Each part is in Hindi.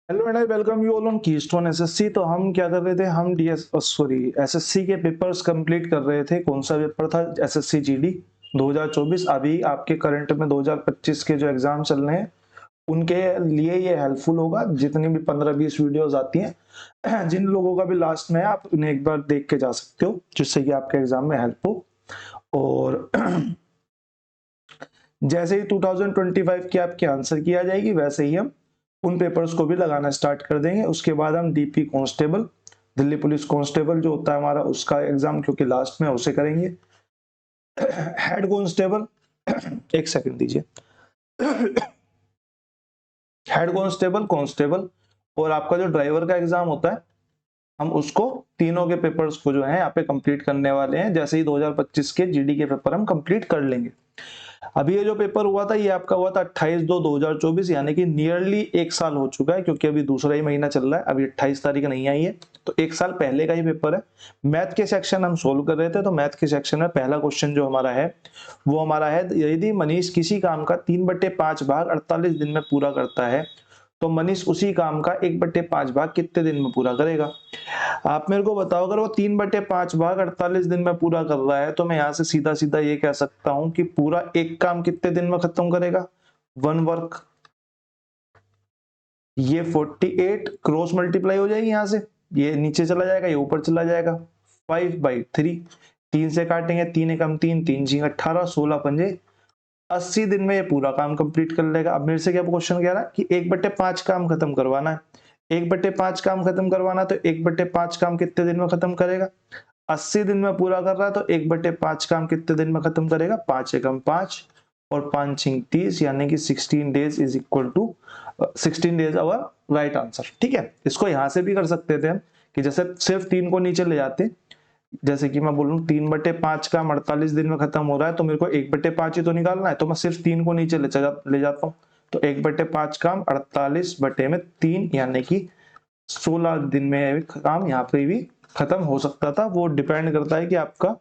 Hello and I welcome you all on keystone SSC. तो हम क्या कर रहे थे, हम एसएससी के पेपर्स कंप्लीट कर रहे थे। कौन सा पेपर था? SSC GD 2024। अभी आपके करंट में 2025 के जो एग्जाम चल रहे हैं उनके लिए ये हेल्पफुल होगा। जितनी भी 15-20 वीडियोस आती हैं जिन लोगों का भी लास्ट में है, आप उन्हें एक बार देख के जा सकते हो, जिससे कि आपके एग्जाम में हेल्प हो। और जैसे ही 2025 की आपकी आंसर की आ जाएगी, वैसे ही हम उन पेपर्स को भी लगाना स्टार्ट कर देंगे। उसके बाद हम DP constable, Delhi police constable जो होता है हमारा, उसका एग्जाम क्योंकि लास्ट में उसे करेंगे। हेड कांस्टेबल एक सेकंड दीजिए। हेड कांस्टेबल, कांस्टेबल और आपका जो ड्राइवर का एग्जाम होता है, हम उसको तीनों के पेपर्स को जो है यहाँ पे कंप्लीट करने वाले हैं। जैसे ही 2025 के जीडी के पेपर हम कंप्लीट कर लेंगे। अभी ये जो पेपर हुआ था, ये आपका हुआ था 28/2/2024, यानी कि नियरली एक साल हो चुका है, क्योंकि अभी दूसरा ही महीना चल रहा है, अभी 28 तारीख नहीं आई है, तो एक साल पहले का ही पेपर है। मैथ के सेक्शन हम सोल्व कर रहे थे, तो मैथ के सेक्शन में पहला क्वेश्चन जो हमारा है वो हमारा है, यदि मनीष किसी काम का 3/5 भाग 48 दिन में पूरा करता है, तो मनीष उसी काम का 1/5 भाग कितने दिन में पूरा करेगा। आप मेरे को बताओ, अगर वो 3/5 भाग 48 दिन में पूरा कर रहा है, तो मैं यहाँ से सीधा सीधा ये कह सकता हूं कि पूरा एक काम कितने दिन में खत्म करेगा, 1 वर्क। ये 48 क्रॉस मल्टीप्लाई हो जाएगी, यहां से ये नीचे चला जाएगा, ये ऊपर चला जाएगा। 5/3, 3 से काटेंगे, 3 एकम 3, 3 छीं 18, 16 पंजे 80 दिन में ये पूरा काम कंप्लीट कर लेगा। अब मेरे से क्या क्वेश्चन कह रहा है कि 1/5 काम खत्म करवाना है। 1/5 काम खत्म करवाना, तो 1/5 काम कितने दिन में खत्म करेगा? 80 दिन में पूरा कर रहा है, तो 1/5 काम कितने दिन में खत्म करेगा? 5 एकम 5 और 5 छीं 30, यानी कि 16 days is equal to 16 days our right answer. ठीक है, इसको यहां से भी कर सकते थे हम, कि जैसे सिर्फ 3 को नीचे ले जाते, जैसे कि मैं बोलूं 3/5 का 48 दिन में खत्म हो रहा है, तो मेरे को 1/5 ही तो निकालना है, तो मैं सिर्फ 3 को नीचे ले जाता हूँ। तो 1/5 काम 48/3, यानी कि 16 दिन में काम यहाँ पे भी खत्म हो सकता था। वो डिपेंड करता है कि आपका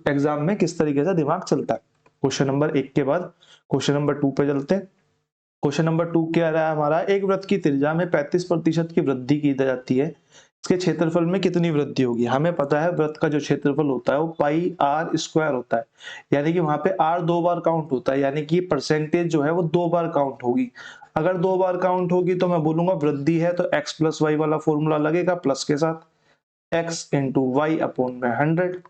एग्जाम में किस तरीके से दिमाग चलता है। क्वेश्चन नंबर 1 के बाद क्वेश्चन नंबर 2 पे चलते हैं। क्वेश्चन नंबर 2 क्या रहा है हमारा, एक वृत्त की त्रिज्या में 35% की वृद्धि की जाती है, इसके क्षेत्रफल में कितनी वृद्धि होगी। हमें पता है वृत्त का जो क्षेत्रफल होता है वो पाई आर स्क्वायर होता है, यानी कि वहां पे आर 2 बार काउंट होता है, यानी कि परसेंटेज जो है वो 2 बार काउंट होगी। अगर 2 बार काउंट होगी तो मैं बोलूंगा वृद्धि है, तो एक्स प्लस वाई वाला फॉर्मूला लगेगा प्लस के साथ, एक्स इंटू वाई अपॉन में 100।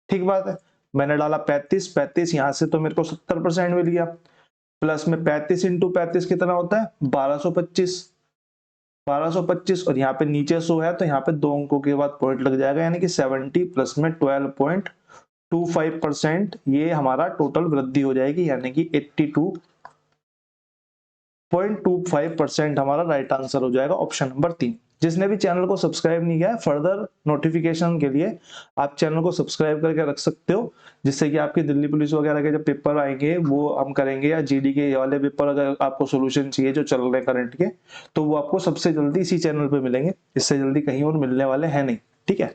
ठीक बात है, मैंने डाला 35, 35 यहां से तो मेरे को 70% मिल गया, प्लस में 35 इंटू 35 कितना होता है? 1225। 1225 और यहाँ पे नीचे 100 है, तो यहाँ पे 2 अंकों के बाद पॉइंट लग जाएगा, यानी कि 70 प्लस में 12.25%, ये हमारा टोटल वृद्धि हो जाएगी, यानी कि 82.25% हमारा राइट आंसर हो जाएगा, ऑप्शन नंबर 3। जिसने भी चैनल को सब्सक्राइब नहीं किया है, फर्दर नोटिफिकेशन के लिए आप चैनल को सब्सक्राइब करके रख सकते हो, जिससे कि आपकी दिल्ली पुलिस वगैरह के जब पेपर आएंगे वो हम करेंगे, या जीडी के ये वाले पेपर अगर आपको सोल्यूशन चाहिए जो चल रहे हैं करंट के, तो वो आपको सबसे जल्दी इसी चैनल पे मिलेंगे, इससे जल्दी कहीं और मिलने वाले हैं नहीं। ठीक है,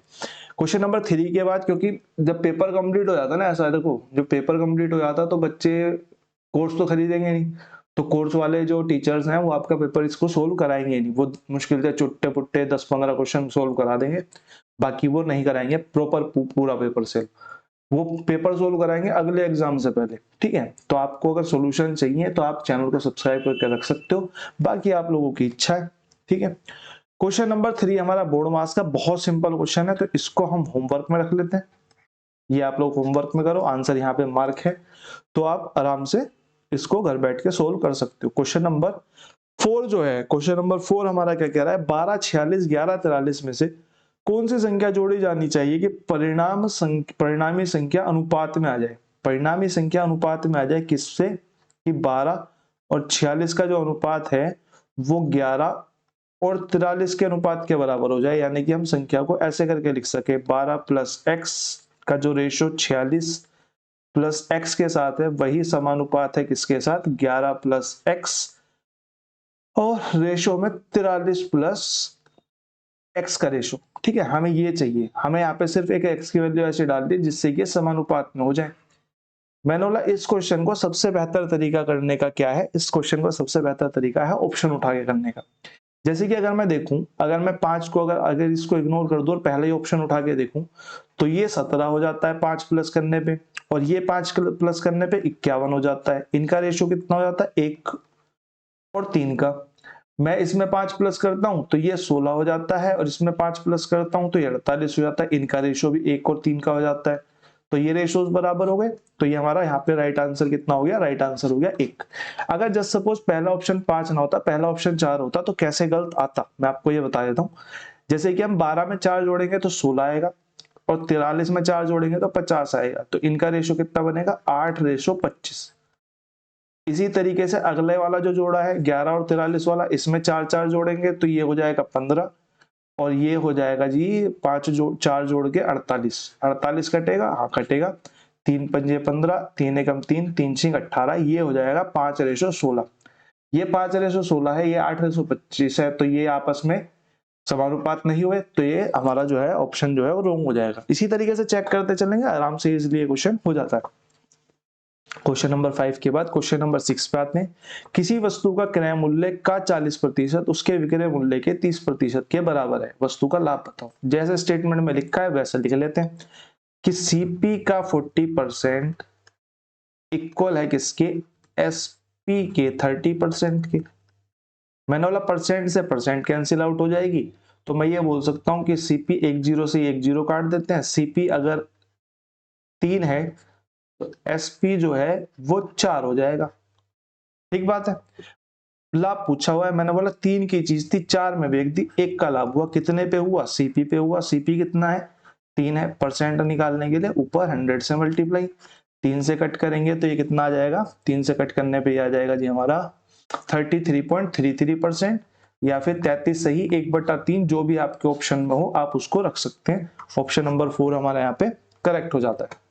क्वेश्चन नंबर 3 के बाद, क्योंकि जब पेपर कंप्लीट हो जाता है ना, ऐसा देखो, जब पेपर कंप्लीट हो जाता है तो बच्चे कोर्स तो खरीदेंगे नहीं, तो कोर्स वाले जो टीचर्स हैं वो आपका पेपर इसको सोल्व कराएंगे नहीं, वो मुश्किल से चुट्टे पुट्टे 10-15 क्वेश्चन सोल्व करा देंगे, बाकी वो नहीं कराएंगे प्रॉपर पूरा पेपर से। वो पेपर सोल्व कराएंगे अगले एग्जाम से पहले। ठीक है, तो आपको अगर सॉल्यूशन चाहिए तो आप चैनल को सब्सक्राइब करके रख सकते हो, बाकी आप लोगों की इच्छा है। ठीक है, क्वेश्चन नंबर 3 हमारा बोर्ड मास का बहुत सिंपल क्वेश्चन है, तो इसको हम होमवर्क में रख लेते हैं। ये आप लोग होमवर्क में करो, आंसर यहाँ पे मार्क है, तो आप आराम से इसको घर बैठ के सोल्व कर सकते हो। क्वेश्चन नंबर 4 जो है, क्वेश्चन नंबर 4 हमारा क्या कह रहा है, 12, 46, 11, 43 में से कौन सी संख्या जोड़ी जानी चाहिए कि परिणामी संख्या अनुपात में आ जाए। परिणामी संख्या अनुपात में आ जाए किससे, कि 12 और 46 का जो अनुपात है वो 11 और 43 के अनुपात के बराबर हो जाए, यानी कि हम संख्या को ऐसे करके लिख सके, 12 प्लस एक्स का जो रेशो 46 प्लस एक्स के साथ है वही समानुपात है किसके साथ, 11 प्लस एक्स और रेशो में 43 प्लस एक्स का रेशो। ठीक है, हमें ये चाहिए, हमें यहाँ पे सिर्फ एक एक्स की वैल्यू ऐसे डाल दी जिससे कि समानुपात में हो जाए। मैंने बोला इस क्वेश्चन को सबसे बेहतर तरीका करने का क्या है, इस क्वेश्चन को सबसे बेहतर तरीका है ऑप्शन उठा के करने का। जैसे कि अगर मैं देखूं, अगर मैं 5 को अगर इसको इग्नोर कर दूं और पहला ही ऑप्शन उठा के देखूं तो ये 17 हो जाता है 5 प्लस करने पे, और ये 5 प्लस करने पे 51 हो जाता है। इनका रेशियो कितना हो जाता है, 1 और 3 का। मैं इसमें 5 प्लस करता हूं तो ये 16 हो जाता है, और इसमें 5 प्लस करता हूं तो ये 48 हो जाता है। इनका रेशियो भी 1 और 3 का हो जाता है, तो ये रेशियोज बराबर हो गए। तो ये हमारा यहाँ पे राइट आंसर कितना हो गया, राइट आंसर हो गया 1। अगर जस्ट सपोज पहला ऑप्शन 5 ना होता, पहला ऑप्शन 4 होता, तो कैसे गलत आता मैं आपको ये बता देता हूँ। जैसे कि हम 12 में 4 जोड़ेंगे तो 16 आएगा, और 43 में 4 जोड़ेंगे तो 50 आएगा। तो इनका रेशियो कितना बनेगा, 8:25। इसी तरीके से अगले वाला जो जोड़ा है 11 और 43 वाला, इसमें 4 4 जोड़ेंगे तो ये हो जाएगा 15, और ये हो जाएगा जी 4 जोड़ के 48। 48 कटेगा, हाँ कटेगा। 3 पंजे 15, 3 एकम 3, 3 छीक 18, ये हो जाएगा 5:16। ये 5:16 है, ये 8:25 है, तो ये आपस में समानुपात नहीं हुए, तो ये हमारा जो है ऑप्शन जो है वो रॉन्ग हो जाएगा। इसी तरीके से चेक करते चलेंगे, आराम से इजीली क्वेश्चन हो जाता है। क्वेश्चन नंबर 5 के बाद क्वेश्चन नंबर 6 पे आते हैं। किसी वस्तु का क्रय मूल्य का 40% उसके विक्रय मूल्य के 30% के बराबर है, वस्तु का लाभ बताओ। जैसे स्टेटमेंट में लिखा है वैसे लिख लेते हैं कि सीपी का 40% इक्वल है किसके, एसपी के 30% के। मैंने बोला परसेंट से परसेंट कैंसिल आउट हो जाएगी, तो मैं ये बोल सकता हूं कि सीपी 10 से 10 काट देते हैं। सीपी अगर 3 है तो एसपी जो है वो 4 हो जाएगा। ठीक बात है। लाभ पूछा हुआ है, मैंने बोला 3 की चीज थी, 4 में बेच दी, 1 का लाभ हुआ, कितने पे हुआ, सीपी पे हुआ। सीपी कितना है, 3 है। परसेंट निकालने के लिए ऊपर 100 से मल्टीप्लाई, 3 से कट करेंगे तो ये कितना आ जाएगा, 3 से कट करने पे ये आ जाएगा जी हमारा 33.33%, या फिर 33 सही 1/3, जो भी आपके ऑप्शन में हो आप उसको रख सकते हैं। ऑप्शन नंबर 4 हमारा यहाँ पे करेक्ट हो जाता है।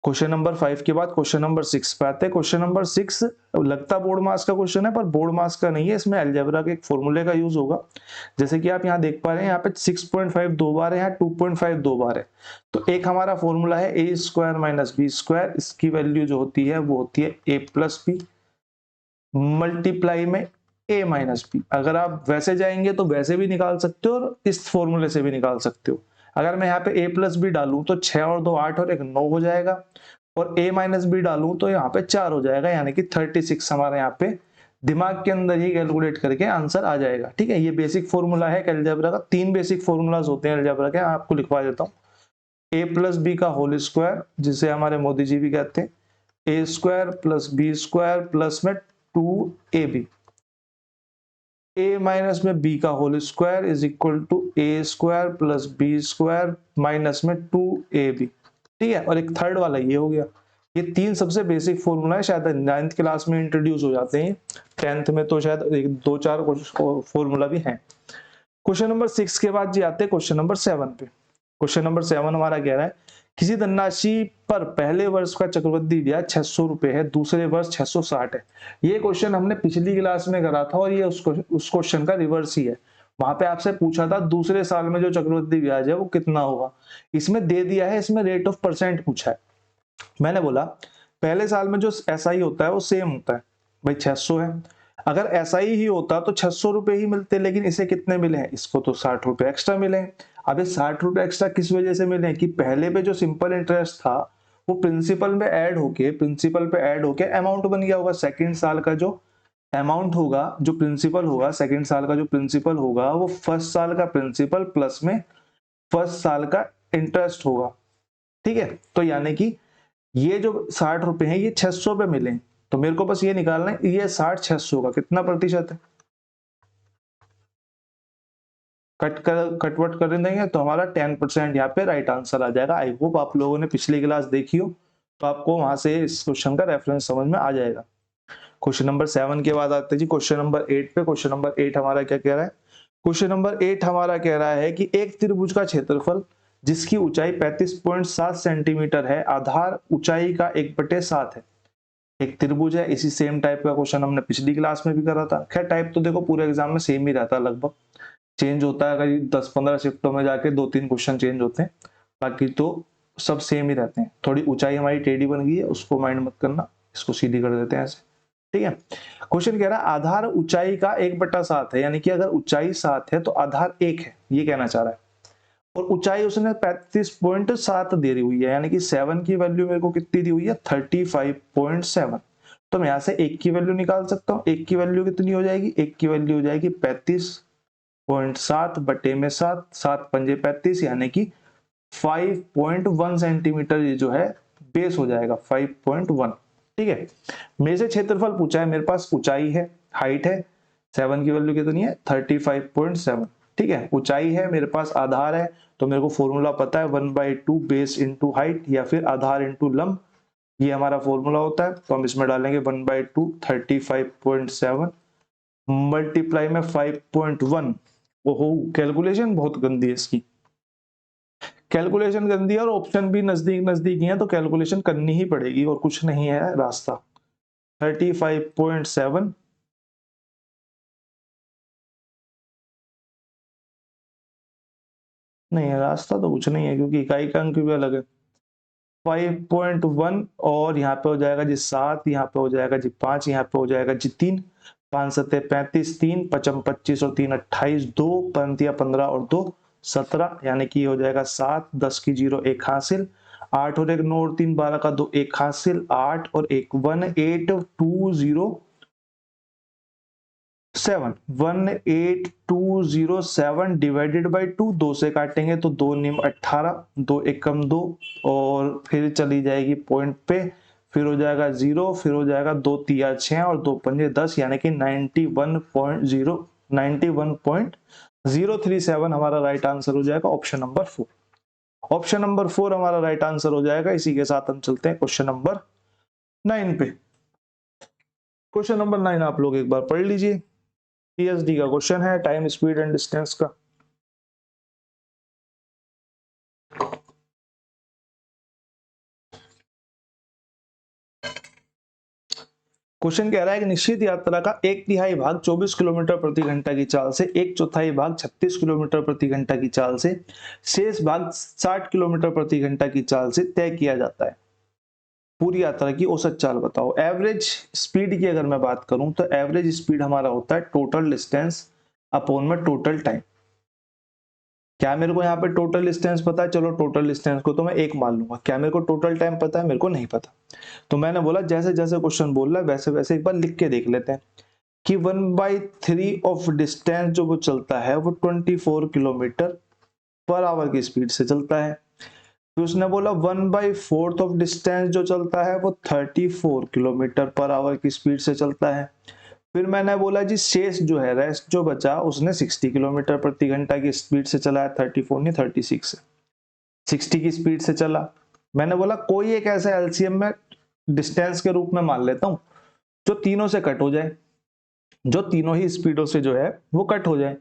क्वेश्चन नंबर 5 के बाद क्वेश्चन नंबर 6 पे आते हैं। क्वेश्चन नंबर 6 लगता बोर्ड मार्क्स का क्वेश्चन है, पर बोर्ड मार्क्स का नहीं है, इसमें अलजेब्रा के एक फॉर्मूले का यूज होगा। जैसे कि आप यहाँ देख पा रहे हैं, यहाँ पे 6.5 2 बार है, यहाँ 2.5 2 बार है। तो एक हमारा फॉर्मूला है a square minus B square, इसकी वैल्यू जो होती है वो होती है a प्लस बी मल्टीप्लाई में a माइनस बी। अगर आप वैसे जाएंगे तो वैसे भी निकाल सकते हो, और इस फॉर्मूले से भी निकाल सकते हो। अगर मैं यहाँ पे a प्लस बी डालूं तो 6 और 2 8 और 1 9 हो जाएगा, और a माइनस बी डालूं तो यहाँ पे 4 हो जाएगा, यानी कि 36 हमारे यहाँ पे दिमाग के अंदर ही कैलकुलेट करके आंसर आ जाएगा। ठीक है, ये बेसिक फॉर्मूला है अलजेब्रा का। 3 बेसिक फॉर्मूलाज होते हैं अलजेब्रा के, आपको लिखवा देता हूँ। a प्लस बी का होल स्क्वायर, जिसे हमारे मोदी जी भी कहते हैं, a square plus B square plus में 2ab, a माइनस में b का whole square is equal to a square plus B square minus में 2ab। ठीक है, और एक थर्ड वाला ये हो गया। ये 3 सबसे बेसिक फॉर्मूला है, शायद 9th क्लास में इंट्रोड्यूस हो जाते हैं, 10th में तो शायद 2-4 फॉर्मूला भी हैं। क्वेश्चन नंबर 6 के बाद जी आते हैं क्वेश्चन नंबर 7 पे। क्वेश्चन नंबर 7 हमारा कह रहा है किसी धनराशि पर पहले वर्ष का चक्रवृद्धि ब्याज 600 रुपए है, दूसरे वर्ष 660 है। ये क्वेश्चन हमने पिछली क्लास में करा था, और ये उस क्वेश्चन का रिवर्स ही है। वहां पे आपसे पूछा था दूसरे साल में जो चक्रवृद्धि ब्याज है वो कितना होगा। इसमें दे दिया है, इसमें रेट ऑफ परसेंट पूछा है। मैंने बोला पहले साल में जो एसआई होता है वो सेम होता है, भाई 600 है। अगर एसआई ही होता तो 600 रुपए ही मिलते, लेकिन इसे कितने मिले हैं, इसको तो 60 रुपए एक्स्ट्रा मिले हैं। अब ये 60 रुपए एक्स्ट्रा किस वजह से मिले हैं कि पहले पे जो सिंपल इंटरेस्ट था वो प्रिंसिपल में ऐड होके, प्रिंसिपल पे ऐड होके अमाउंट बन गया होगा। सेकंड साल का जो अमाउंट होगा, जो प्रिंसिपल होगा, सेकंड साल का जो प्रिंसिपल होगा वो फर्स्ट साल का प्रिंसिपल प्लस में फर्स्ट साल का इंटरेस्ट होगा। ठीक है, तो यानी कि ये जो 60 रुपए हैं ये 600 पे मिले, तो मेरे को बस ये निकालना है ये 60 600 का कितना प्रतिशत है। कटवट कर देंगे तो हमारा 10% यहाँ पे राइट आंसर आ जाएगा। आई होप आप लोगों ने पिछली क्लास देखी हो, तो आपको वहां से इस क्वेश्चन का रेफरेंस समझ में आ जाएगा। क्वेश्चन नंबर 7 के बाद आते हैं जी क्वेश्चन नंबर 8 पे। क्वेश्चन नंबर 8 हमारा क्या कह रहा है, क्वेश्चन नंबर 8 हमारा कह रहा है कि एक त्रिभुज का क्षेत्रफल जिसकी ऊंचाई 35.7 सेंटीमीटर है, आधार ऊंचाई का 1/7 है। एक त्रिभुज है, इसी सेम टाइप का क्वेश्चन हमने पिछली क्लास में भी करा था। खैर टाइप तो देखो पूरे एग्जाम में सेम ही रहता है, लगभग चेंज होता है करीब 10-15 शिफ्टों में जाके 2-3 क्वेश्चन चेंज होते हैं, बाकी तो सब सेम ही रहते हैं। थोड़ी ऊंचाई हमारी टेढ़ी बन गई है, उसको माइंड मत करना, इसको सीधी कर देते हैं ऐसे। ठीक है। क्वेश्चन कह रहा है आधार ऊंचाई का 1/7 है, यानी कि अगर ऊंचाई 7 है तो आधार 1 है, ये कहना चाह रहा है। और ऊंचाई उसने 35.7 दे रही हुई है, यानी कि 7 की वैल्यू मेरे को कितनी दी हुई है 35.7। तो मैं यहां से 1 की वैल्यू निकाल सकता हूँ। 1 की वैल्यू कितनी हो जाएगी, 1 की वैल्यू हो जाएगी 35.7 बटे में 7, 7 पंजे 35, यानी कि 5.1 सेंटीमीटर ये जो है बेस हो जाएगा 5.1। ठीक है। मेरे से क्षेत्रफल पूछा है, मेरे पास ऊंचाई है, हाइट है, 7 की वैल्यू कितनी है 35.7। ठीक है। ऊंचाई है, मेरे पास आधार है, तो मेरे को फॉर्मूला पता है 1/2 बेस इंटू हाइट या फिर आधार इंटू लंब, ये हमारा फॉर्मूला होता है। तो हम इसमें डालेंगे 1/2 35.7 मल्टीप्लाई में 5.1। ओहो, कैलकुलेशन बहुत गंदी है इसकी, कैलकुलेशन गंदी है और ऑप्शन भी नजदीक नजदीक ही है, तो कैलकुलेशन करनी ही पड़ेगी और कुछ नहीं है रास्ता। 35.7 नहीं है रास्ता, तो कुछ नहीं है क्योंकि इकाई का अंक भी अलग है। 5.1 और यहाँ पे हो जाएगा जी 7, यहाँ पे हो जाएगा जी 5, यहाँ पे हो जाएगा जी 3, 5 सत्ते 35, 3 पचम 25 और 3 28, 2 पंतिया 15 और 2 17, यानी कि हो जाएगा 7, 10 की 0 1 हासिल, 8 और 1 9 और 3 12 का 2 1 हासिल, 8 और 1 18207 डिवाइडेड बाई 2, 2 से काटेंगे तो 2 निम 18, 2 एकम 2 और फिर चली जाएगी पॉइंट पे, फिर हो जाएगा 0, फिर हो जाएगा 2 तिया 6 और 2 पंजे 10, यानी कि 91.037 हमारा राइट आंसर हो जाएगा ऑप्शन नंबर 4। ऑप्शन नंबर 4 हमारा राइट आंसर हो जाएगा। इसी के साथ हम चलते हैं क्वेश्चन नंबर 9 पे। क्वेश्चन नंबर 9 आप लोग एक बार पढ़ लीजिए। पीएचडी का क्वेश्चन है, टाइम स्पीड एंड डिस्टेंस का। क्वेश्चन कह रहा है कि निश्चित यात्रा का 1/3 भाग 24 किलोमीटर प्रति घंटा की चाल से, 1/4 भाग 36 किलोमीटर प्रति घंटा की चाल से, शेष भाग 60 किलोमीटर प्रति घंटा की चाल से तय किया जाता है। पूरी यात्रा की औसत चाल बताओ। एवरेज स्पीड की अगर मैं बात करूं तो एवरेज स्पीड हमारा होता है टोटल डिस्टेंस अपॉन में टोटल टाइम। क्या मेरे को यहाँ पे टोटल डिस्टेंस पता है, चलो टोटल डिस्टेंस को तो मैं 1 मान लूंगा। क्या मेरे को टोटल टाइम पता है, मेरे को नहीं पता। तो मैंने बोला जैसे जैसे क्वेश्चन बोल रहा है वैसे वैसे एक बार लिख के देख लेते हैं कि 1/3 ऑफ डिस्टेंस जो वो चलता है वो 24 किलोमीटर पर आवर की स्पीड से चलता है। फिर उसने बोला 1/4 ऑफ डिस्टेंस जो चलता है वो 34 किलोमीटर पर आवर की स्पीड से चलता है। फिर मैंने बोला जी शेष जो है, रेस्ट जो बचा, उसने 60 किलोमीटर प्रति घंटा की स्पीड से चला है, 34 नहीं 36 से 60 की स्पीड से चला। मैंने बोला कोई एक ऐसा एलसीएम में डिस्टेंस के रूप में मान लेता हूं जो तीनों से कट हो जाए, जो तीनों ही स्पीडों से जो है वो कट हो जाए।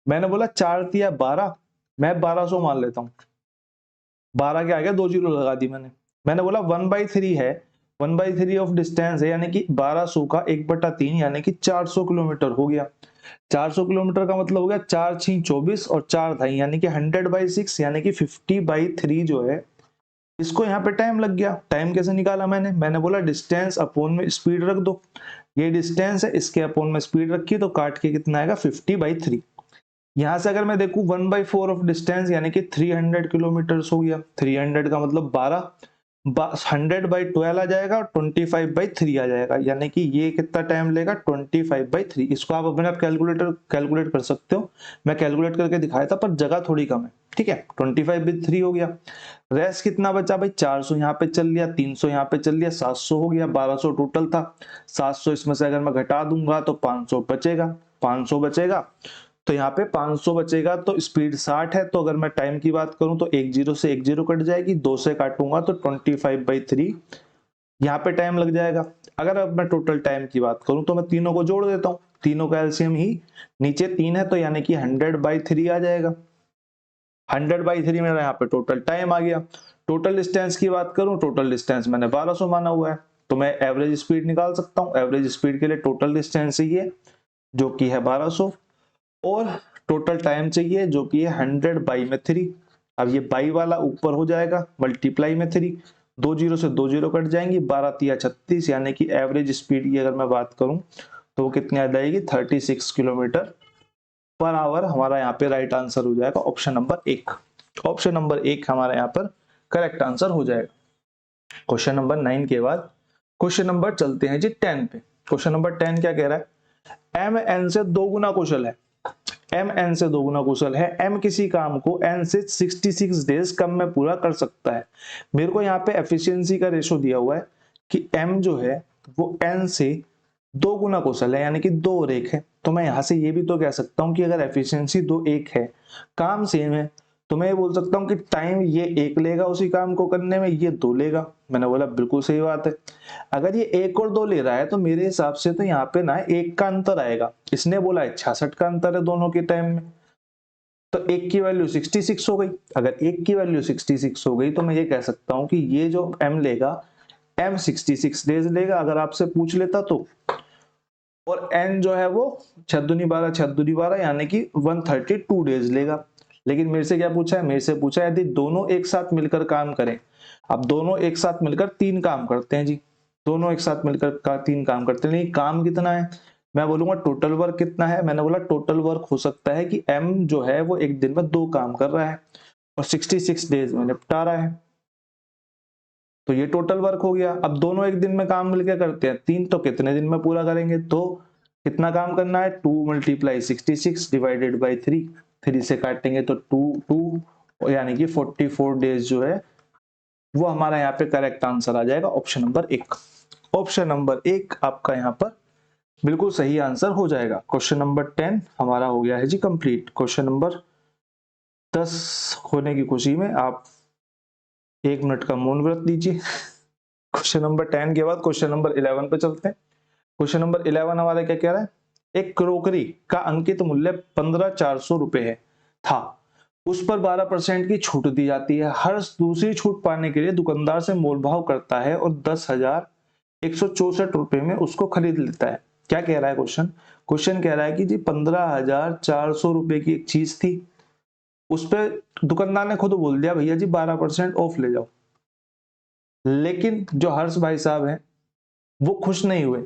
मैंने बोला 4 तिया 12, मैं 1200 मान लेता हूं। 12 के आगे 2 जीरो लगा दी मैंने बोला 1/3 है, 1/3 ऑफ डिस्टेंस है, यानी कि 1200 का 1/3 यानी कि 400 किलोमीटर हो गया। 400 किलोमीटर का मतलब हो गया 4 6 24 और 4 ढाई यानी कि 100/6 यानी कि 50/3 जो है, इसको यहाँ पे टाइम लग गया। टाइम कैसे निकाला मैंने बोला डिस्टेंस अपॉन में स्पीड रख दो। ये डिस्टेंस है, इसके अपॉन में स्पीड रखी तो काट के कितना आएगा 50/3। यहां से अगर मैं देखूं 1/4 ऑफ डिस्टेंस यानी कि 300 किलोमीटर हो गया। 300 का मतलब 12, 100/12 आ जाएगा और 25/3 आ जाएगा, यानी कि ये कितना टाइम लेगा 25/3। इसको आप अपने आप कैलकुलेट कर सकते हो, मैं कैलकुलेट करके दिखाया था पर जगह थोड़ी कम है। ठीक है, 25/3 हो गया। रेस्ट कितना बचा भाई, 400 यहाँ पे चल लिया, 300 यहाँ पे चल लिया, 700 हो गया। 1200 टोटल था, 700 इसमें से अगर मैं घटा दूंगा तो 500 बचेगा। 500 बचेगा तो यहाँ पे 500 बचेगा तो स्पीड 60 है। तो अगर मैं टाइम की बात करूं तो 1 जीरो से 1 जीरो कट जाएगी, 2 से काटूंगा तो 25/3 यहाँ पे टाइम लग जाएगा। अगर अब मैं टोटल टाइम की बात करूं तो मैं तीनों को जोड़ देता हूं, तीनों का एलसीएम ही नीचे 3 है तो यानी कि 100/3 आ जाएगा। 100/3 मेरा यहाँ पे टोटल टाइम आ गया। टोटल डिस्टेंस की बात करूं, टोटल डिस्टेंस मैंने 1200 माना हुआ है, तो मैं एवरेज स्पीड निकाल सकता हूं। एवरेज स्पीड के लिए टोटल डिस्टेंस चाहिए जो कि है 1200 और टोटल टाइम चाहिए जो कि है 100/3। अब ये बाई वाला ऊपर हो जाएगा मल्टीप्लाई में 3, दो जीरो से दो जीरो कट जाएंगी, 12 तिया 36, यानी कि एवरेज स्पीड की अगर मैं बात करूं तो वो कितनी आ जाएगी 36 किलोमीटर पर आवर। हमारा यहाँ पे राइट आंसर हो जाएगा ऑप्शन नंबर 1। ऑप्शन नंबर 1 हमारा यहाँ पर करेक्ट आंसर हो जाएगा। क्वेश्चन नंबर 9 के बाद क्वेश्चन नंबर चलते हैं जी 10 पे। क्वेश्चन नंबर 10 क्या कह रहा है, एम एन से दो गुना कुशल है। एम एन से दो गुना कुशल है। एम किसी काम को एन से 66 डेज कम में पूरा कर सकता है। मेरे को यहाँ पे एफिशिएंसी का रेशो दिया हुआ है कि एम जो है वो एन से दो गुना कुशल है, यानी कि 2 और 1 है। तो मैं यहां से ये भी तो कह सकता हूं कि अगर एफिशिएंसी 2 1 है, काम सेम है, तो मैं ये बोल सकता हूं कि टाइम ये 1 लेगा उसी काम को करने में, ये 2 लेगा। मैंने बोला बिल्कुल सही बात है। अगर ये 1 और 2 ले रहा है तो मेरे हिसाब से तो यहाँ पे ना 1 का अंतर आएगा। इसने बोला है 66 का अंतर है दोनों के टाइम में, तो 1 की वैल्यू 66 हो गई। अगर 1 की वैल्यू 66 हो गई तो मैं ये कह सकता हूं कि ये जो m लेगा, m 66 डेज लेगा अगर आपसे पूछ लेता तो। और n जो है वो 6 दूनी 12 6 दूनी 12 यानी कि 132 डेज लेगा। लेकिन मेरे से क्या पूछा है, मेरे से पूछा है यदि दोनों एक साथ मिलकर काम करें। अब दोनों एक साथ मिलकर 3 काम करते हैं जी, दोनों एक साथ मिलकर 3 काम करते हैं, लेकिन काम कितना है, मैं बोलूंगा टोटल वर्क कितना है। मैंने बोला टोटल वर्क हो सकता है कि m जो है वो एक दिन में 2 काम कर रहा है और 66 डेज में निपटा रहा है, तो ये टोटल वर्क हो गया। अब दोनों एक दिन में काम मिलकर करते हैं 3, तो कितने दिन में पूरा करेंगे, तो कितना काम करना है 2 × 66 डिवाइडेड बाई 3, 3 से काटेंगे तो 2 यानी कि 44 डेज जो है वो हमारा यहाँ पे करेक्ट आंसर आ जाएगा ऑप्शन नंबर 1। ऑप्शन नंबर 1 आपका यहाँ पर बिल्कुल सही आंसर हो जाएगा। क्वेश्चन नंबर 10 हमारा हो गया है जी कंप्लीट। क्वेश्चन नंबर 10 होने की खुशी में आप 1 मिनट का मौन व्रत लीजिए। क्वेश्चन नंबर 10 के बाद क्वेश्चन नंबर 11 पे चलते हैं। क्वेश्चन नंबर 11 हमारा क्या कह रहा है, एक क्रोकरी का अंकित मूल्य 15,400 रुपए है था, उस पर 12% की छूट दी जाती है। हर्ष दूसरी छूट पाने के लिए दुकानदार से मोल भाव करता है और 10,164 रुपए में उसको खरीद लेता है। क्या कह रहा है क्वेश्चन, क्वेश्चन कह रहा है कि जी 15,400 रुपए की एक चीज थी, उस पर दुकानदार ने खुद बोल दिया भैया जी 12% ऑफ ले जाओ। लेकिन जो हर्ष भाई साहब हैं वो खुश नहीं हुए,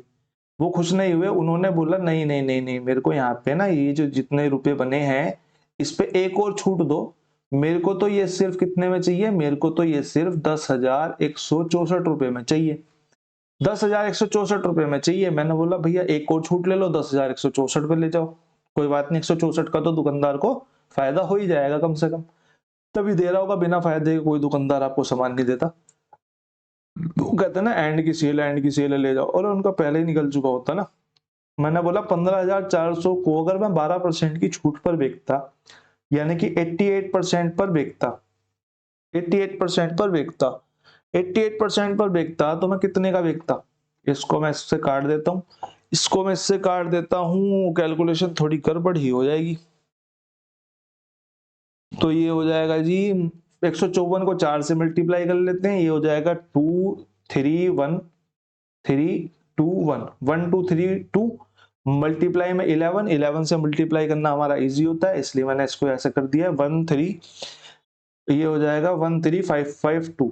वो खुश नहीं हुए। उन्होंने बोला नहीं नहीं नहीं नहीं, मेरे को यहाँ पे ना ये जो जितने रुपए बने हैं इस पे एक और छूट दो। मेरे को तो ये सिर्फ कितने में चाहिए, मेरे को तो ये सिर्फ 10,164 रुपए में चाहिए, 10,164 रुपए में चाहिए। मैंने बोला भैया एक और छूट ले लो, 10,164 पे ले जाओ। कोई बात नहीं, 164 का तो दुकानदार को फायदा हो ही जाएगा कम से कम, तभी दे रहा होगा, बिना फायदे के कोई दुकानदार आपको सामान नहीं देता। वो कहते हैं ना एंड की सेल है ले जाओ, और उनका पहले ही निकल चुका होता ना। मैंने बोला 15,400 को अगर मैं 12% की छूट पर बेचता, यानी कि 88% पर बेचता, 88% पर बेचता, 88% पर बेचता तो मैं कितने का बेचता, इसको मैं इससे काट देता हूं, इसको मैं इससे काट देता हूं, कैलकुलेशन थोड़ी गड़बड़ ही हो जाएगी। तो ये हो जाएगा जी 154 को 4 से मल्टीप्लाई कर लेते हैं, ये हो जाएगा 2 3 1 3 2 1 1 2 3 2 मल्टीप्लाई में 11, 11 से मल्टीप्लाई करना हमारा इजी होता है, इसलिए मैंने इसको ऐसे कर दिया है 1 3, ये हो जाएगा 13552।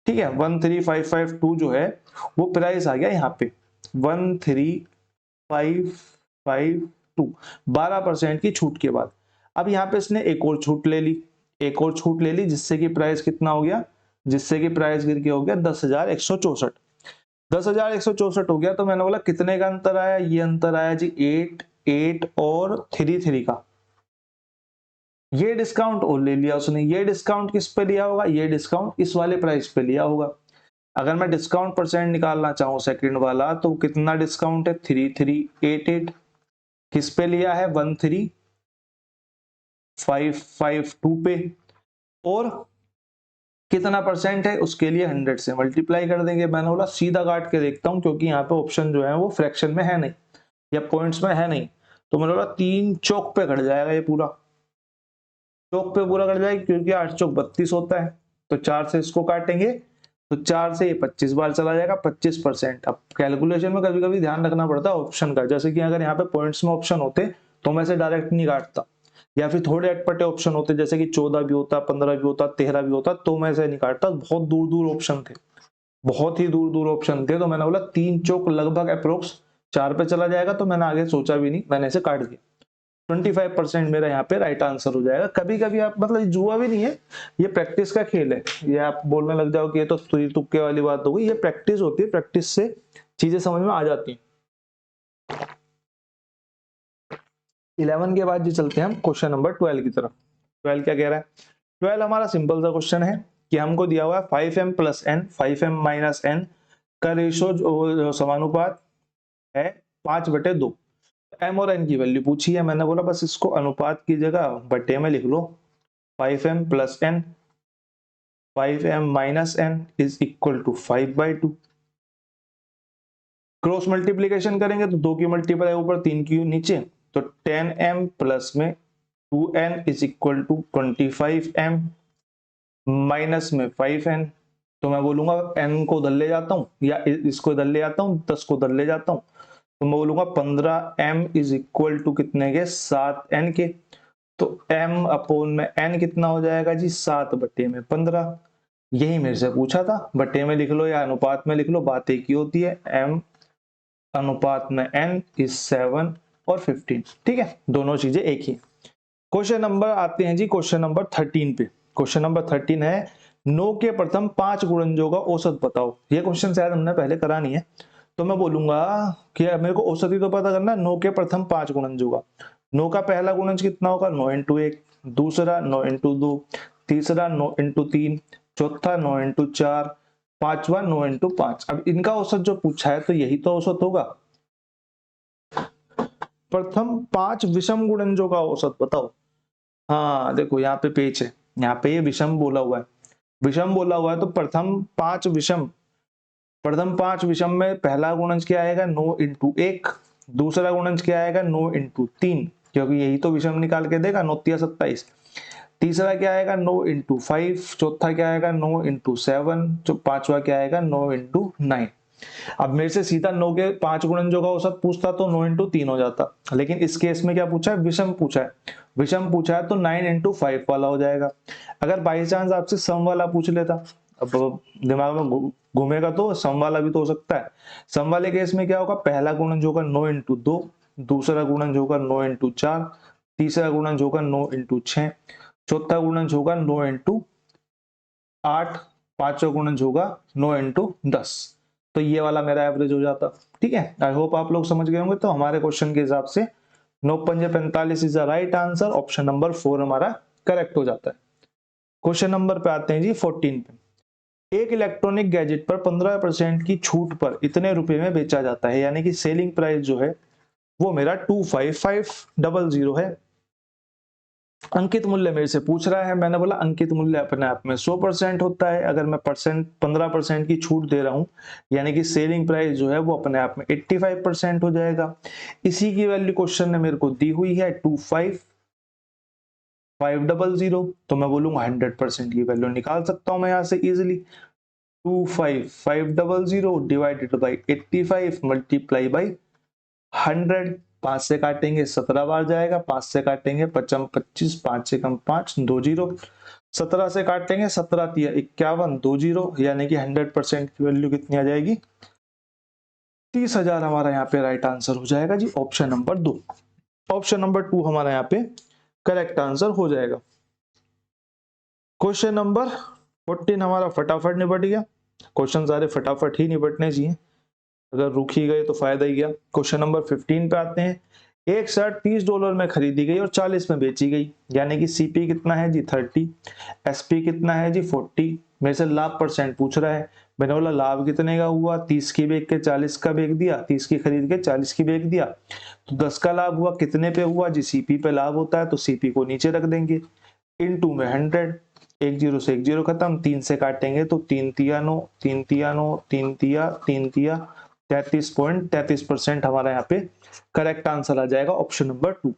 ठीक है, 13552 जो है वो प्राइस आ गया यहाँ पे 13552 12% की छूट के बाद। अब यहाँ पे इसने एक और छूट ले ली, एक और छूट ले ली, जिससे कि प्राइस कितना हो गया, जिससे कि प्राइस गिर के हो गया 10,164, 10,164 हो गया। तो मैंने बोला कितने का अंतर आया, ये अंतर आया जी 8 8 और 3 3 का। ये डिस्काउंट और ले लिया उसने, ये डिस्काउंट किस पे लिया होगा, ये डिस्काउंट इस वाले प्राइस पे लिया होगा। अगर मैं डिस्काउंट परसेंट निकालना चाहूं सेकंड वाला, तो कितना डिस्काउंट है 3388, किस पे लिया है 13552 पे, और कितना परसेंट है उसके लिए 100 से मल्टीप्लाई कर देंगे। मैंने बोला सीधा काट के देखता हूं, क्योंकि यहाँ पे ऑप्शन जो है वो फ्रैक्शन में है नहीं या पॉइंट्स में है नहीं, तो मैंने बोला 3 चौक पे कट जाएगा, ये पूरा चौक पे पूरा कट जाएगा, क्योंकि 8 चौक 32 होता है, तो 4 से इसको काटेंगे तो 4 से ये 25 बार चला जाएगा 25%। अब कैलकुलेशन में कभी कभी ध्यान रखना पड़ता है ऑप्शन का, जैसे कि अगर यहाँ पे पॉइंट्स में ऑप्शन होते तो मैं इसे डायरेक्ट नहीं काटता, या फिर थोड़े अटपटे ऑप्शन होते जैसे कि 14 भी होता, 15 भी होता, 13 भी होता, तो मैं ऐसे नहीं काटता। बहुत दूर दूर ऑप्शन थे, बहुत ही दूर दूर ऑप्शन थे, तो मैंने बोला 3 चौक लगभग अप्रोक्स 4 पे चला जाएगा, तो मैंने आगे सोचा भी नहीं, मैंने इसे काट दिया। 25% मेरा यहाँ पे राइट आंसर हो जाएगा। कभी कभी आप मतलब जुआ भी नहीं है, ये प्रैक्टिस का खेल है। ये आप बोलने लग जाओ कि ये तो तुक्के वाली बात हो गई, ये प्रैक्टिस होती है, प्रैक्टिस से चीजें समझ में आ जाती हैं। 11 के बाद जी चलते हैं हम क्वेश्चन नंबर 12 की तरफ। 12 क्या कह रहा है? 12 हमारा सिंपल सा क्वेश्चन है कि हमको दिया हुआ है 5m plus N 5m minus N का रेशो जो समानुपात है 5/2। एम और एन की वैल्यू पूछी है, मैंने बोला बस इसको अनुपात की जगह बटे में लिख लो। 5m plus N 5m minus N is equal to 5/2। Cross multiplication करेंगे तो 2 की मल्टीप्लाई ऊपर 3 की नीचे, तो 10m प्लस में 2n is equal to 25m minus में 5n। तो मैं बोलूंगा n को उधर ले जाता हूं या इसको इधर ले जाता हूं, 10 को उधर ले जाता हूं, तो मैं बोलूंगा 15m इज इक्वल टू कितने के 7n के। तो m अपोन में n कितना हो जाएगा जी 7/15। यही मेरे से पूछा था, बटे में लिख लो या अनुपात में लिख लो, बात एक ही होती है। m अनुपात में n इज 7 और 15, ठीक है, दोनों चीजें एक ही। क्वेश्चन नंबर आते हैं जी क्वेश्चन नंबर 13 पे। क्वेश्चन नंबर 13 है 9 के प्रथम 5 गुणनजों का औसत बताओ। ये क्वेश्चन शायद हमने पहले करा नहीं है, तो मैं बोलूंगा कि मेरे को औसत ही तो पता करना है 9 के प्रथम 5 गुणनजों का। 9 का पहला गुणज कितना होगा 9 इंटू 1, दूसरा 9 इंटू 2, तीसरा 9 इंटू 3, चौथा 9 इंटू 4, पांचवा 9 इंटू 5। अब इनका औसत जो पूछा है तो यही तो औसत होगा। प्रथम 5 विषम गुणनजों का औसत बताओ। हाँ देखो यहाँ पे पेच है, यहाँ पे ये विषम बोला हुआ है, विषम बोला हुआ है तो प्रथम पांच विषम में पहला गुणज क्या आएगा 9 इंटू 1, दूसरा गुणज क्या आएगा 9 इंटू 3, क्योंकि यही तो विषम निकाल के देगा 9 तिया 27। तीसरा क्या आएगा 9 इंटू 5, चौथा क्या आएगा 9 इंटू 7, पांचवा क्या आएगा 9 इंटू 9। अब मेरे से सीधा 9 के 5 गुणनजों का औसत पूछता तो 9 इंटू 3 हो जाता, लेकिन इस केस में क्या पूछा है विषम पूछा है, विषम पूछा है तो 9 इंटू 5 वाला हो जाएगा। अगर बाई चांस आपसे सम वाला पूछ लेता, अब दिमाग में घूमेगा तो सम वाला भी तो हो सकता है। सम वाले केस में क्या होगा पहला गुणन होगा 9 इंटू 2, दूसरा गुणन होगा 9 इंटू 4, तीसरा गुणन होगा 9 इंटू 6, चौथा गुणन होगा 9 इंटू 8, पांचवा गुणन होगा 9 इंटू 10। तो ये वाला मेरा एवरेज हो जाता, ठीक है। आई होप आप लोग समझ गए होंगे। तो हमारे क्वेश्चन के हिसाब से 9 पंजे 45 is the right answer, option number 4 हमारा करेक्ट हो जाता है। क्वेश्चन नंबर पे आते हैं जी 14 पे। एक इलेक्ट्रॉनिक गैजेट पर 15% की छूट पर इतने रुपए में बेचा जाता है, यानी कि सेलिंग प्राइस जो है वो मेरा 25500 है। अंकित मूल्य मेरे से पूछ रहा है, मैंने बोला अंकित मूल्य अपने आप में 100% होता है। अगर मैं 15% की छूट दे रहा हूं, यानी कि सेलिंग प्राइस जो है वो अपने आप में 85% हो जाएगा। इसी की वैल्यू क्वेश्चन ने मेरे को दी हुई है 25500, तो मैं बोलूंगा 100% की वैल्यू निकाल सकता हूं मैं यहां से easily. 25500 divided by 85 multiply by 100, 5 से काटेंगे 17 बार जाएगा, 5 से काटेंगे 55 25, 5 से कम 5 2 जीरो, 17 से काटेंगे 17 तिया 51 2 जीरो, यानी कि 100% की वैल्यू कितनी आ जाएगी 30,000 हमारा यहाँ पे राइट आंसर हो जाएगा जी, ऑप्शन नंबर 2। ऑप्शन नंबर 2 हमारा यहाँ पे करेक्ट आंसर हो जाएगा। क्वेश्चन नंबर 14 हमारा फटाफट निपट गया। क्वेश्चन सारे फटाफट ही निपटने चाहिए, अगर रुक ही गए तो फायदा ही गया। क्वेश्चन नंबर 15 पे आते हैं। एक शर्ट $30 में खरीदी गई और 40 में बेची गई, यानी कि सीपी कितना है जी 30, एसपी कितना है जी 40। मेरे से लाभ परसेंट पूछ रहा है, मैंने बोला लाभ कितने का हुआ 30 की बेच के 40 का बेच दिया, 30 की खरीद के 40 की बेच दिया, तो 10 का लाभ हुआ, कितने पे हुआ जी सीपी पे लाभ होता है, तो सीपी को नीचे रख देंगे, इनटू में 100, एक जीरो से एक जीरो खत्म, 3 से काटेंगे तो 3 तिया 9, 3 तिया 9, 3 तिया 3 तिया 33.33% हमारा यहाँ पे करेक्ट आंसर आ जाएगा, ऑप्शन नंबर 2।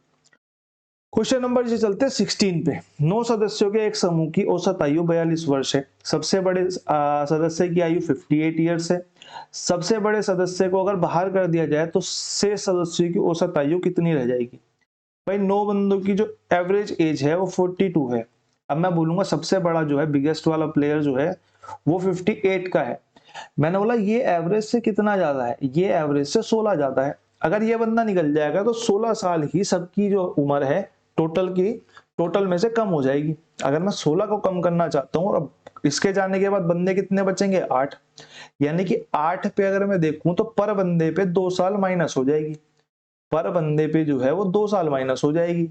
क्वेश्चन नंबर जी चलते हैं 16 पे। 9 सदस्यों के एक समूह की औसत आयु 42 वर्ष है। सबसे बड़े सदस्य की आयु 58 ईयर्स है। सबसे बड़े सदस्य को अगर बाहर कर दिया जाए तो शेष सदस्यों की औसत आयु कितनी रह जाएगी। भाई 9 बंदों की जो एवरेज एज है वो 42 है। अब मैं बोलूंगा सबसे बड़ा जो है बिगेस्ट वाला प्लेयर जो है वो 58 का है। मैंने बोला ये एवरेज से कितना ज्यादा है, ये एवरेज से 16 ज्यादा है। अगर ये बंदा निकल जाएगा तो 16 साल ही सबकी जो उम्र है टोटल की, टोटल में से कम हो जाएगी। अगर मैं 16 को कम करना चाहता हूँ और अब इसके जाने के बाद बंदे कितने बचेंगे, 8। यानी कि 8 पे अगर मैं देखूं तो पर बंदे पे 2 साल माइनस हो जाएगी, पर बंदे पे जो है वो 2 साल माइनस हो जाएगी।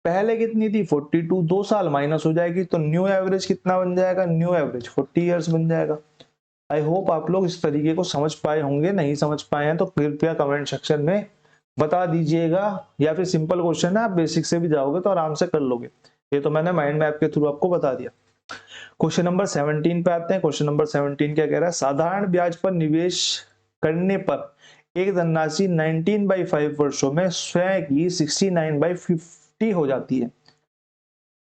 पहले कितनी थी 42, 2 साल माइनस हो जाएगी तो न्यू एवरेज कितना बन जाएगा, न्यू एवरेज 40 इयर्स बन जाएगा। आई होप आप लोग इस तरीके को समझ पाए होंगे, नहीं समझ पाए हैं तो कृपया कमेंट सेक्शन में बता दीजिएगा, या फिर सिंपल क्वेश्चन है, आप बेसिक से भी जाओगे तो आराम से कर लोगे। ये तो मैंने माइंड मैप के थ्रू आपको बता दिया। क्वेश्चन नंबर 17 पे आते हैं। क्वेश्चन नंबर 17 क्या कह रहा है, साधारण ब्याज पर निवेश करने पर एक धनराशि 19/5 वर्षों में स्वयं की 69/50 हो जाती है।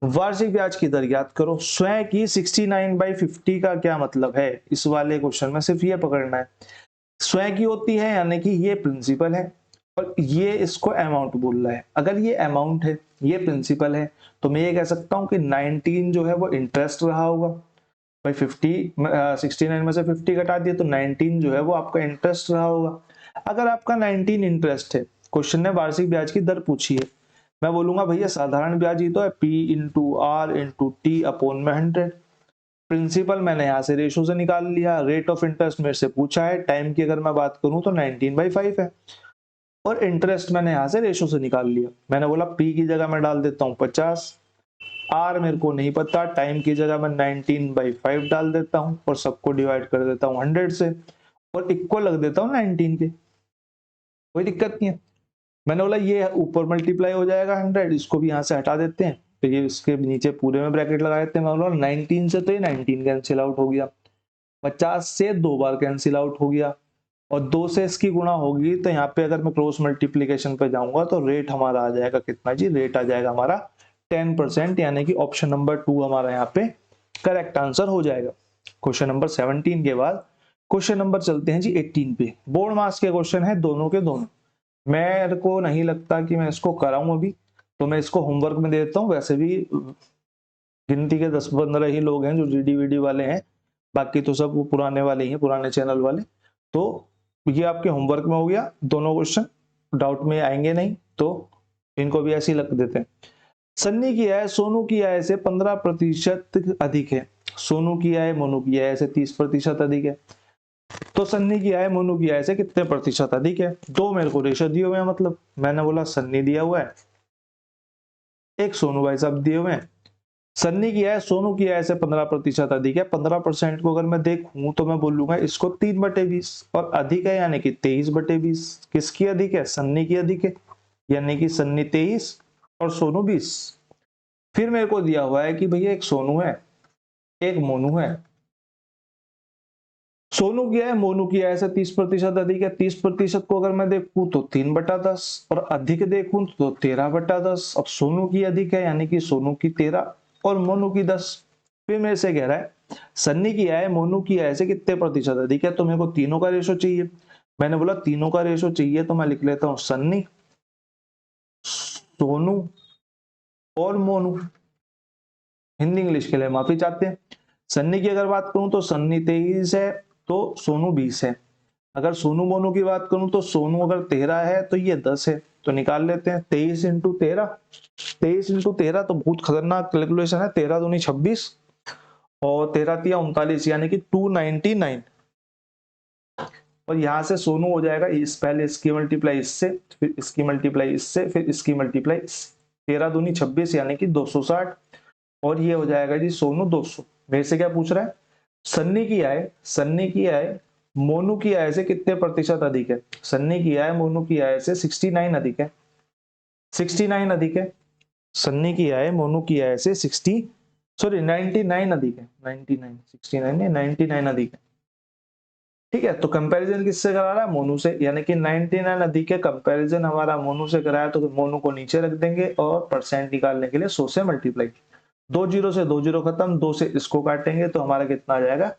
वार्षिक ब्याज की दर याद करो। स्वयं की 69/50 का क्या मतलब है, इस वाले क्वेश्चन में सिर्फ ये पकड़ना है। स्वयं की होती है यानी कि ये प्रिंसिपल है और ये इसको अमाउंट बोल रहा है। अगर ये अमाउंट है, ये प्रिंसिपल है, तो मैं ये कह सकता हूं कि 19 जो है वो इंटरेस्ट रहा होगा। भाई 69 में से 50 घटा दिए तो 19 जो है वो आपका इंटरेस्ट रहा होगा। अगर आपका 19 इंटरेस्ट है, क्वेश्चन ने वार्षिक ब्याज की दर पूछी है, मैं बोलूंगा भैया साधारण ब्याज ही तो है, P into R into T upon में 100। प्रिंसिपल मैंने यहाँ से रेशो से निकाल लिया, रेट ऑफ इंटरेस्ट मेरे से पूछा है, टाइम की अगर मैं बात करूं तो 19/5 है, और इंटरेस्ट मैंने यहाँ से रेशो से निकाल लिया। मैंने बोला पी की जगह मैं डाल देता हूँ 50, आर मेरे को नहीं पता, टाइम की जगह मैं 19/5 डाल देता हूँ और सबको डिवाइड कर देता हूँ 100 से और इक्वल लग देता हूँ 19 के, कोई दिक्कत नहीं है। मैंने बोला ये ऊपर मल्टीप्लाई हो जाएगा 100, इसको भी यहाँ से हटा देते हैं तो ये इसके नीचे पूरे में ब्रैकेट लगा देते हैं। मैं बोला 19 से तो ये 19 कैंसिल आउट हो गया, 50 से 2 बार कैंसिल आउट हो गया और 2 से इसकी गुणा होगी तो यहाँ पे अगर मैं क्रॉस मल्टीप्लीकेशन पे जाऊंगा तो रेट हमारा आ जाएगा कितना जी, रेट आ जाएगा हमारा 10%, यानी कि ऑप्शन नंबर 2 हमारा यहाँ पे करेक्ट आंसर हो जाएगा। क्वेश्चन नंबर 17 के बाद क्वेश्चन नंबर चलते हैं जी 18 पे। बोर्ड मार्क्स के क्वेश्चन है दोनों के दोनों। मेरे को नहीं लगता कि मैं इसको कराऊं अभी, तो मैं इसको होमवर्क में दे देता हूँ। वैसे भी गिनती के 10-15 ही लोग हैं जो जीडी वीडी वाले हैं, बाकी तो सब पुराने वाले ही हैं, पुराने चैनल वाले। तो ये आपके होमवर्क में हो गया, दोनों क्वेश्चन डाउट में आएंगे नहीं तो इनको भी ऐसे ही लग देते हैं। सन्नी की आय सोनू की आय से 15% अधिक है। सोनू की आय मोनू की आय से 30% अधिक है। तो सन्नी की आय मोनू की आय से कितने प्रतिशत अधिक है। दो मेरे को रेशो दिए हुए हैं, मतलब मैंने बोला सन्नी दिया हुआ है, एक सोनू भाई साहब दिए हुए हैं। सन्नी की आय सोनू की आय से 15% अधिक है। 15% को अगर मैं देखूं तो मैं बोलूंगा इसको 3/20 और अधिक है यानी कि 23/20। किसकी अधिक है, सन्नी की अधिक है, यानी कि सन्नी 23 और सोनू 20। फिर मेरे को दिया हुआ है कि भैया एक सोनू है एक मोनू है। सोनू की आय मोनू की आय से 30% अधिक है। 30% को अगर मैं देखूं तो 3/10 और अधिक देखूं तो 13/10। अब सोनू की अधिक है यानी कि सोनू की 13 और मोनू की 10। फिर मेरे से कह रहा है सन्नी की आय मोनू की आय से कितने प्रतिशत अधिक है, तो मेरे को तीनों का रेशो चाहिए। मैंने बोला तीनों का रेशो चाहिए तो मैं लिख लेता हूं सन्नी, सोनू और मोनू। हिंदी इंग्लिश के लिए माफी चाहते हैं। सन्नी की अगर बात करूं तो सन्नी 23 है तो सोनू 20 है। अगर सोनू मोनू की बात करूं तो सोनू अगर 13 है तो ये 10 है, तो निकाल लेते हैं 23 इंटू 13। 23 इंटू 13 तो बहुत खतरनाक कैलकुलेशन है, 13 दूनी 26 और 13 तिया 39 यानी कि 299। और यहां से सोनू हो जाएगा इस, पहले इसकी मल्टीप्लाई इससे, फिर इसकी मल्टीप्लाई इससे, फिर इसकी मल्टीप्लाई इससे। 13 दूनी 26 यानी कि 260 और ये हो जाएगा जी सोनू 200। मेरे से क्या पूछ रहा है, सन्नी की आय मोनू की आय से कितने प्रतिशत अधिक है। सन्नी की आय मोनू की आय से 69 अधिक है, 69 अधिक है। सन्नी की आय मोनू की आय से 99 अधिक है, 99 69 नहीं 99 अधिक है। ठीक है, तो कंपैरिजन किससे करा रहा है, मोनू से, यानी कि 99 अधिक है। कंपैरिजन हमारा मोनू से कराया तो मोनू को नीचे रख देंगे और परसेंट निकालने के लिए 100 से मल्टीप्लाई। 2 जीरो से 2 जीरो खत्म, 2 से इसको काटेंगे तो हमारा कितना आ जाएगा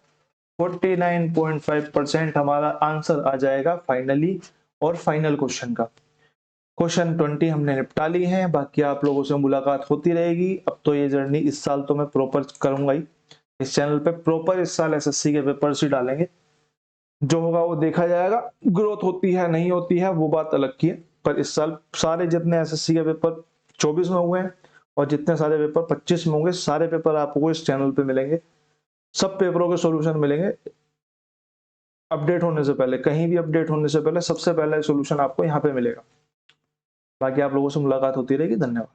49.5% हमारा आंसर आ जाएगा फाइनली और फाइनल क्वेश्चन का। क्वेश्चन 20 हमने निपटा ली है, बाकी आप लोगों से मुलाकात होती रहेगी। अब तो ये जर्नी इस साल तो मैं प्रॉपर करूंगा ही, इस चैनल पे प्रॉपर इस साल एसएससी के पेपर्स ही डालेंगे, जो होगा वो देखा जाएगा। ग्रोथ होती है नहीं होती है वो बात अलग की है, पर इस साल सारे जितने एसएससी के पेपर 24 में हुए हैं और जितने सारे पेपर 25 में होंगे, सारे पेपर आपको इस चैनल पे मिलेंगे, सब पेपरों के सॉल्यूशन मिलेंगे। अपडेट होने से पहले, कहीं भी अपडेट होने से पहले सबसे पहले सॉल्यूशन आपको यहाँ पे मिलेगा। बाकी आप लोगों से मुलाकात होती रहेगी। धन्यवाद।